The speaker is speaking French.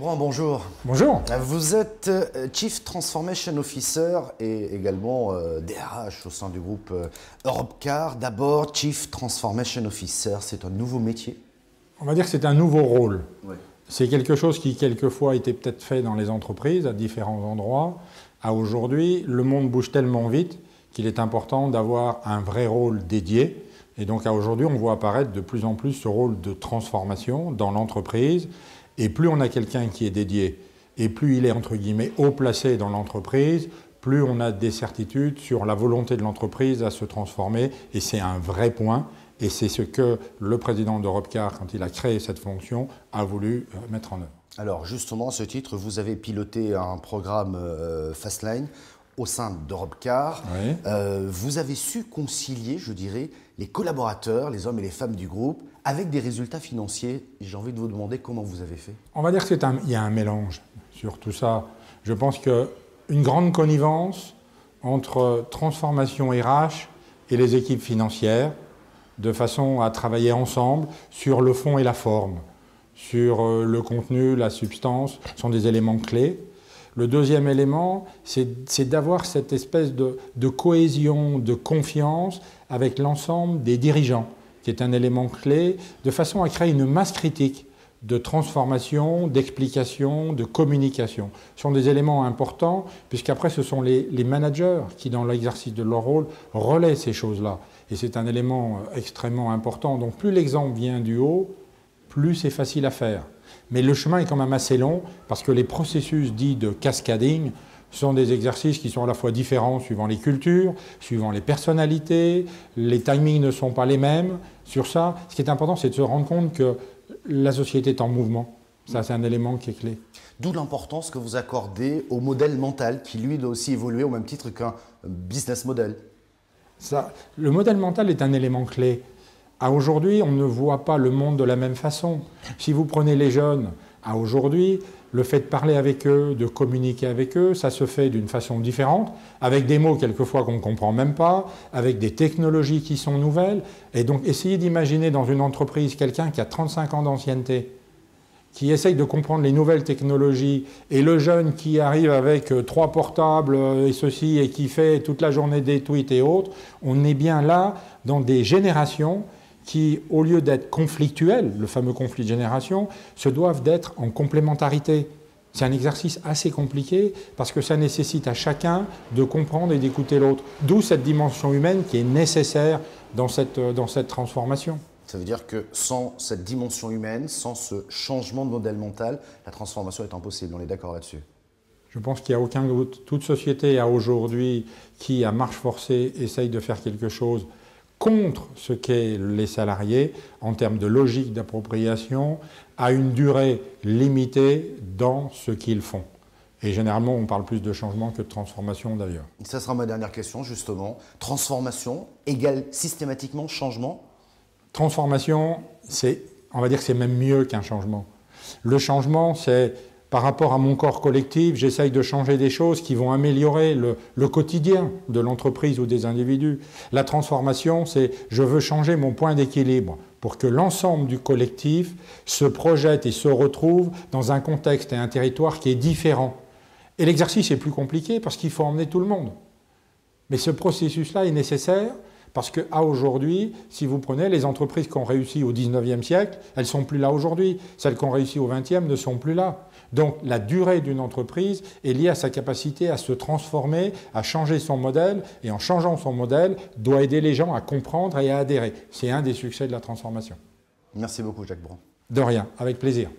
Brand, bonjour. Bonjour. Vous êtes Chief Transformation Officer et également DRH au sein du groupe Europcar. D'abord, Chief Transformation Officer, c'est un nouveau métier? On va dire que c'est un nouveau rôle. Oui. C'est quelque chose qui, quelquefois, était peut-être fait dans les entreprises à différents endroits. À aujourd'hui, le monde bouge tellement vite qu'il est important d'avoir un vrai rôle dédié. Et donc, à aujourd'hui, on voit apparaître de plus en plus ce rôle de transformation dans l'entreprise. Et plus on a quelqu'un qui est dédié, et plus il est, entre guillemets, haut placé dans l'entreprise, plus on a des certitudes sur la volonté de l'entreprise à se transformer. Et c'est un vrai point. Et c'est ce que le président d'Europcar, quand il a créé cette fonction, a voulu mettre en œuvre. Alors justement, à ce titre, vous avez piloté un programme Fastlane au sein d'Europcar. Oui. Vous avez su concilier, je dirais, les collaborateurs, les hommes et les femmes du groupe, avec des résultats financiers. J'ai envie de vous demander comment vous avez fait. On va dire qu'il y a un mélange sur tout ça. Je pense qu'une grande connivence entre transformation RH et les équipes financières, de façon à travailler ensemble sur le fond et la forme, sur le contenu, la substance, sont des éléments clés. Le deuxième élément, c'est d'avoir cette espèce de cohésion, de confiance avec l'ensemble des dirigeants, qui est un élément clé, de façon à créer une masse critique de transformation, d'explication, de communication. Ce sont des éléments importants, puisqu'après, ce sont les managers qui, dans l'exercice de leur rôle, relaient ces choses-là. Et c'est un élément extrêmement important. Donc, plus l'exemple vient du haut, plus c'est facile à faire. Mais le chemin est quand même assez long, parce que les processus dits de cascading sont des exercices qui sont à la fois différents suivant les cultures, suivant les personnalités, les timings ne sont pas les mêmes. Sur ça, ce qui est important, c'est de se rendre compte que la société est en mouvement. Ça, c'est un élément qui est clé. D'où l'importance que vous accordez au modèle mental, qui lui doit aussi évoluer au même titre qu'un business model. Le modèle mental est un élément clé. À aujourd'hui, on ne voit pas le monde de la même façon. Si vous prenez les jeunes, à aujourd'hui, le fait de parler avec eux, de communiquer avec eux, ça se fait d'une façon différente, avec des mots quelquefois qu'on ne comprend même pas, avec des technologies qui sont nouvelles. Et donc, essayez d'imaginer dans une entreprise quelqu'un qui a 35 ans d'ancienneté, qui essaye de comprendre les nouvelles technologies, et le jeune qui arrive avec 3 portables et ceci, et qui fait toute la journée des tweets et autres. On est bien là dans des générations qui, au lieu d'être conflictuels, le fameux conflit de génération, se doivent d'être en complémentarité. C'est un exercice assez compliqué parce que ça nécessite à chacun de comprendre et d'écouter l'autre. D'où cette dimension humaine qui est nécessaire dans cette transformation. Ça veut dire que sans cette dimension humaine, sans ce changement de modèle mental, la transformation est impossible. On est d'accord là-dessus? Je pense qu'il n'y a aucun doute. Toute société à aujourd'hui qui, à marche forcée, essaye de faire quelque chose contre ce qu'est les salariés, en termes de logique d'appropriation, a une durée limitée dans ce qu'ils font. Et généralement, on parle plus de changement que de transformation d'ailleurs. Ça sera ma dernière question, justement. Transformation égale systématiquement changement? Transformation, on va dire que c'est même mieux qu'un changement. Le changement, c'est par rapport à mon corps collectif, j'essaye de changer des choses qui vont améliorer le quotidien de l'entreprise ou des individus. La transformation, c'est je veux changer mon point d'équilibre pour que l'ensemble du collectif se projette et se retrouve dans un contexte et un territoire qui est différent. Et l'exercice est plus compliqué parce qu'il faut emmener tout le monde. Mais ce processus-là est nécessaire parce qu'à aujourd'hui, si vous prenez les entreprises qui ont réussi au 19e siècle, elles ne sont plus là aujourd'hui. Celles qui ont réussi au 20e ne sont plus là. Donc la durée d'une entreprise est liée à sa capacité à se transformer, à changer son modèle, et en changeant son modèle, doit aider les gens à comprendre et à adhérer. C'est un des succès de la transformation. Merci beaucoup, Jacques Brand. De rien, avec plaisir.